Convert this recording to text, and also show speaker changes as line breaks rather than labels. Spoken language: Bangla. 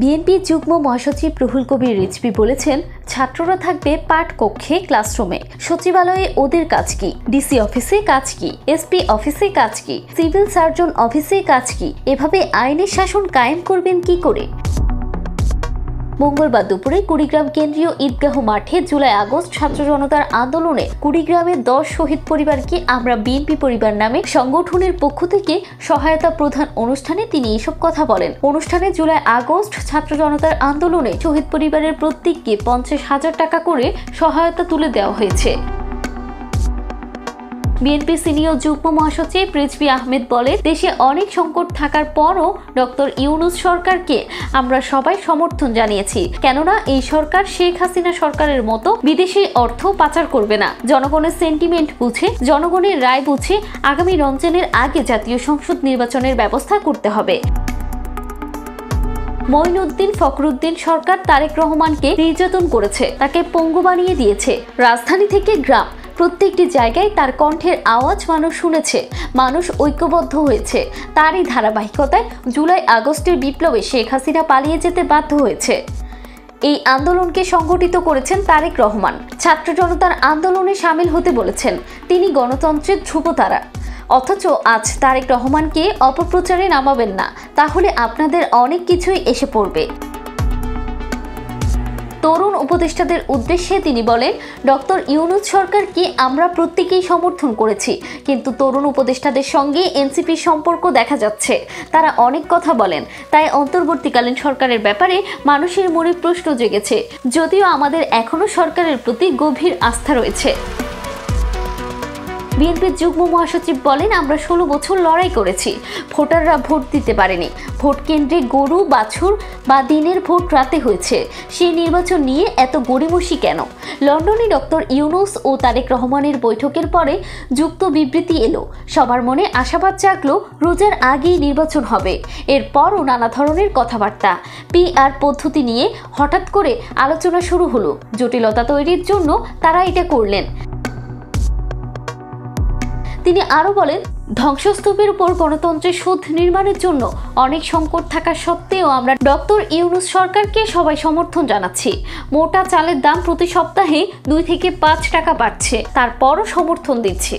বিএনপি যুগ্ম মহাসচিব রুহুল কবির রিজভী বলেছেন, ছাত্ররা থাকবে পাঠ কক্ষে, ক্লাসরুমে, সচিবালয়ে ওদের কাজ কি, ডিসি অফিসে কাজ কি, এসপি অফিসে কাজ কি, সিভিল সার্জন অফিসে কাজ কি, এভাবে আইনের শাসন কায়েম করবেন কি করে? মঙ্গলবার দুপুরে কুড়িগ্রাম কেন্দ্রীয় ঈদগাহ মাঠে জুলাই আগস্ট ছাত্র জনতার আন্দোলনে কুড়িগ্রামের 10 শহীদ পরিবারকে আমরা বিএনপি পরিবার নামে সংগঠনের পক্ষ থেকে সহায়তা প্রদান অনুষ্ঠানে তিনি এসব কথা বলেন। অনুষ্ঠানে জুলাই আগস্ট ছাত্র জনতার আন্দোলনে শহীদ পরিবারের প্রত্যেককে 50,000 টাকা করে সহায়তা তুলে দেওয়া হয়েছে। বিএনপি সিনিয়র যুগ্ম মহাসচিব রিজভী আহমেদ বলেন, দেশে অনেক সংকট থাকার পরও ডক্টর ইউনূস সরকারকে আমরা সবাই সমর্থন জানিয়েছি, কেননা এই সরকার শেখ হাসিনা সরকারের মতো বিদেশি অর্থ পাচার করবে না। জনগণের সেন্টিমেন্ট বুঝে, জনগণের রায় বুঝে আগামী রমজানের আগে জাতীয় সংসদ নির্বাচনের ব্যবস্থা করতে হবে। মঈনুদ্দিন ফখরুদ্দিন সরকার তারেক রহমানকে নির্যাতন করেছে, তাকে পঙ্গু বানিয়ে দিয়েছে। রাজধানী থেকে গ্রাম প্রত্যেকটি জায়গায় তার কণ্ঠের আওয়াজ মানুষ শুনেছে, মানুষ ঐক্যবদ্ধ হয়েছে। তারই ধারাবাহিকতায় জুলাই আগস্টের বিপ্লবে শেখ হাসিনা পালিয়ে যেতে বাধ্য হয়েছে। এই আন্দোলনকে সংগঠিত করেছেন তারেক রহমান। ছাত্র জনতার আন্দোলনে সামিল হতে বলেছেন, তিনি গণতন্ত্রের ধ্রুবতারা। অথচ আজ তারেক রহমানকে অপপ্রচারে নামাবেন না, তাহলে আপনাদের অনেক কিছুই এসে পড়বে। তরুণ উপদেষ্টাদের উদ্দেশ্যে তিনি বলেন, ডক্টর ইউনূস সরকারকে আমরা প্রত্যেকেই সমর্থন করেছি, কিন্তু তরুণ উপদেষ্টাদের সঙ্গে এনসিপির সম্পর্ক দেখা যাচ্ছে। তারা অনেক কথা বলেন, তাই অন্তর্বর্তীকালীন সরকারের ব্যাপারে মানুষের মনে প্রশ্ন জেগেছে, যদিও আমাদের এখনো সরকারের প্রতি গভীর আস্থা রয়েছে। বিএনপির যুগ্ম মহাসচিব বলেন, আমরা 16 বছর লড়াই করেছি, ভোটাররা ভোট দিতে পারেনি। ভোট কেন্দ্রে গরু বাছুর বা দিনের ভোট রাতে হয়েছে, সেই নির্বাচন নিয়ে এত গড়িমসি কেন? লন্ডনে ডক্টর ইউনূস ও তারেক রহমানের বৈঠকের পরে যুক্ত বিবৃতি এলো, সবার মনে আশাবাদ জাগলো রোজার আগেই নির্বাচন হবে। এরপরও নানা ধরনের কথাবার্তা, পিআর পদ্ধতি নিয়ে হঠাৎ করে আলোচনা শুরু হলো। জটিলতা তৈরির জন্য তারা এটা করলেন। তিনি আরো বলেন, ধ্বংসস্তূপের উপর গণতন্ত্রের শোধ নির্মাণের জন্য অনেক সংকট থাকা সত্ত্বেও আমরা ডক্টর ইউনূস সরকারকে সবাই সমর্থন জানাচ্ছি। মোটা চালের দাম প্রতি সপ্তাহে 2 থেকে 5 টাকা বাড়ছে, তারপরও সমর্থন দিচ্ছি।